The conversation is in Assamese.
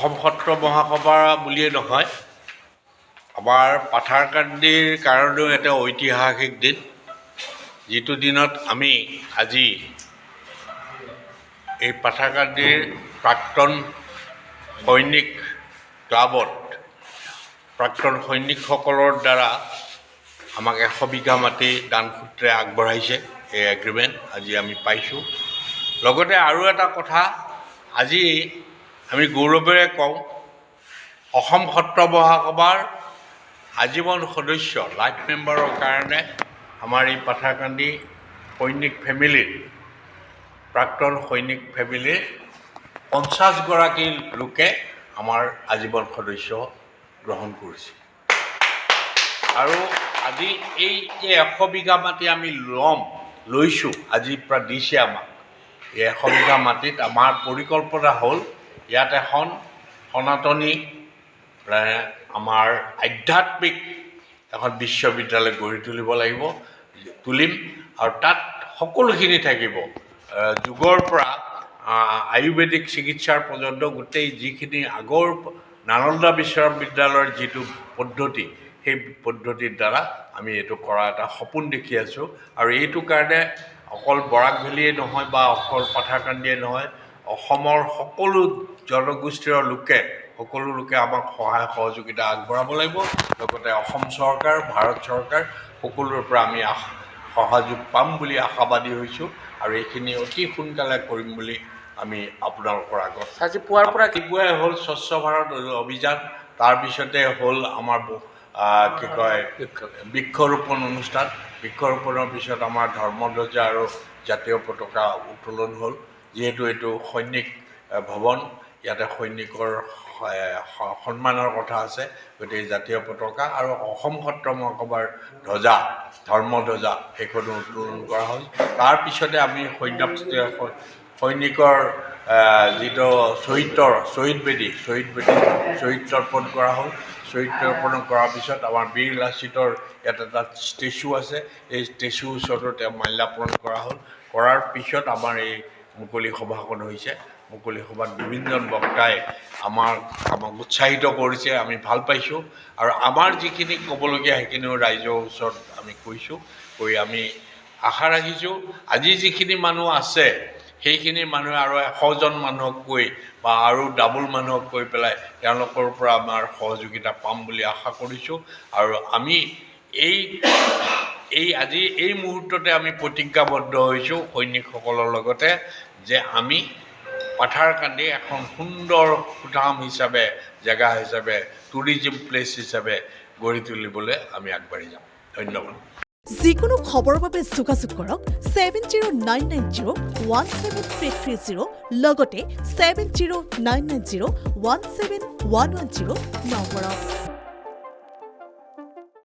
অসম সত্ৰ মহাসভা বুলিয়ে নহয়, আমাৰ পাথাৰকান্দিৰ কাৰণেও এটা ঐতিহাসিক দিন, যিটো দিনত আমি আজি এই পাথাৰকান্দিৰ প্ৰাক্তন সৈনিক ক্লাবত প্ৰাক্তন সৈনিকসকলৰ দ্বাৰা আমাক 100 বিঘা মাটি দানসূত্ৰে আগবঢ়াইছে। এই এগ্ৰিমেণ্ট আজি আমি পাইছোঁ। লগতে আৰু এটা কথা, আজি আমি গৌৰৱেৰে কওঁ, অসম সত্ৰ মহাসভাৰ আজীৱন সদস্য লাইফ মেম্বাৰৰ কাৰণে আমাৰ এই পাথাৰকান্দি সৈনিক ফেমিলিৰ প্ৰাক্তন সৈনিক ফেমিলিৰ 50গৰাকী লোকে আমাৰ আজীৱন সদস্য গ্ৰহণ কৰিছে। আৰু আজি এই যে 100 বিঘা মাটি আমি লৈছোঁ, আজিৰ পৰা দিছে আমাক, এই 100 বিঘা মাটিত আমাৰ পৰিকল্পনা হ'ল ইয়াত এখন সনাতনী আমাৰ আধ্যাত্মিক এখন বিশ্ববিদ্যালয় গঢ়ি তুলিম আৰু তাত সকলোখিনি থাকিব, যুগৰ পৰা আয়ুৰ্বেদিক চিকিৎসাৰ পৰ্যন্ত গোটেই যিখিনি আগৰ নালন্দা বিশ্ববিদ্যালয়ৰ যিটো পদ্ধতি, সেই পদ্ধতিৰ দ্বাৰা আমি এইটো কৰা এটা সপোন দেখি আছোঁ। আৰু এইটো কাৰণে অকল বৰাক ভেলীয়ে নহয় বা অকল পাথাৰকান্দিয়ে নহয়, অসমৰ সকলো জনগোষ্ঠীৰ সকলো লোকে আমাক সহায় সহযোগিতা আগবঢ়াব লাগিব। লগতে অসম চৰকাৰ, ভাৰত চৰকাৰ সকলোৰে পৰা আমি সহযোগ পাম বুলি আশাবাদী হৈছোঁ আৰু এইখিনি অতি সোনকালে কৰিম বুলি আমি আপোনালোকৰ আগত। আজি পুৱাৰ পৰা ৰাতিপুৱাই হ'ল স্বচ্ছ ভাৰত অভিযান, তাৰপিছতে হ'ল আমাৰ বৃক্ষৰোপণ অনুষ্ঠান। বৃক্ষৰোপণৰ পিছত আমাৰ ধৰ্মধ্বজা আৰু জাতীয় পতাকা উত্তোলন হ'ল। যিহেতু এইটো সৈনিক ভৱন, ইয়াতে সৈনিকৰ সন্মানৰ কথা আছে, গতিকে জাতীয় পতাকা আৰু অসম সত্ৰ মহাসভাৰ ধ্বজা, ধৰ্মধ্বজা, সেইখনো উত্তোলন কৰা হ'ল। তাৰপিছতে আমি সৈনিকৰ যিটো শ্বহীদ তৰ্পণ কৰা হ'ল। শ্বহীদ তৰ্পণ কৰাৰ পিছত আমাৰ বীৰ লাচিতৰ ইয়াত এটা ষ্টেচু আছে, এই ষ্টেচুৰ ওচৰতো তেওঁ মাল্যাৰ্পণ কৰা হ'ল। কৰাৰ পিছত আমাৰ এই মুকলি সভাখন হৈছে। মুকলি সভাত বিভিন্নজন বক্তাই আমাক উৎসাহিত কৰিছে, আমি ভাল পাইছোঁ। আৰু আমাৰ যিখিনি ক'বলগীয়া সেইখিনিও ৰাইজৰ ওচৰত আমি কৈছোঁ, কৈ আমি আশা ৰাখিছোঁ আজি যিখিনি মানুহ আছে সেইখিনি মানুহে আৰু 100জন মানুহক কৈ বা আৰু ডাবল মানুহক কৈ পেলাই তেওঁলোকৰ পৰা আমাৰ সহযোগিতা পাম বুলি আশা কৰিছোঁ। আৰু আমি আজি এই মুহূৰ্ততে আমি প্ৰতিজ্ঞাবদ্ধ হৈছোঁ সৈনিকসকলৰ লগতে, যে আমি পাথাৰকান্দি এখন সুন্দৰ সুঠাম হিচাপে, জেগা হিচাপে, টুৰিজিম প্লেচ হিচাপে গঢ়ি তুলিবলৈ আমি আগবাঢ়ি যাম। ধন্যবাদ। যিকোনো খবৰৰ বাবে যোগাযোগ কৰক 7099017330 লগতে 7099017110 নম্বৰত।